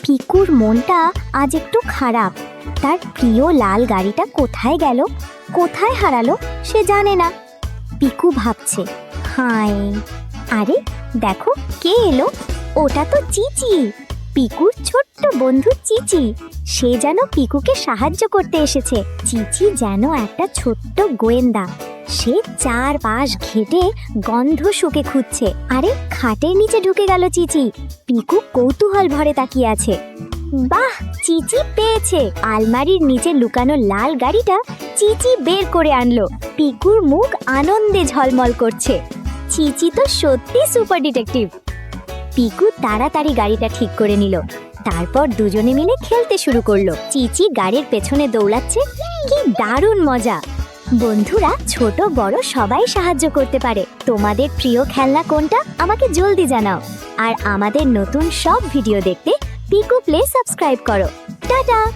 পিকুর মনটা আজ একটু খারাপ। তার প্রিয় লাল গাড়িটা কোথায় গেল, কোথায় হারালো সে জানে না। পিকু ভাবছে, হায়, আরে দেখো কে এলো, ওটা তো চিচি, পিকুর ছোট্ট বন্ধু চিচি। সে যেন পিকুকে সাহায্য করতে এসেছে। চিচি যেন একটা ছোট্ট গোয়েন্দা। সে চারপাশ ঘেটে গন্ধ শুকে খুঁজছে। আরে খাটের নিচে ঢুকে গেল চিচি। পিকু কৌতূহল ভরে তাকিয়ে আছে। বাহ, চিচি পেয়েছে। আলমারির নিচে লুকানো লাল গাড়িটা চিচি বের করে আনলো। পিকুর মুখ আনন্দে ঝলমল করছে। চিচি তো সত্যি সুপার ডিটেকটিভ। পিকু তাড়াতাড়ি গাড়িটা ঠিক করে নিল। তারপর দুজনে মিলে খেলতে শুরু করলো। চিচি গাড়ির পেছনে দৌড়াচ্ছে। কি দারুণ মজা! বন্ধুরা, ছোট বড় সবাই সাহায্য করতে পারে। তোমাদের প্রিয় খেলনা কোনটা আমাকে জলদি জানাও। আর আমাদের নতুন সব ভিডিও দেখতে পিকু প্লে সাবস্ক্রাইব করো। টাটা।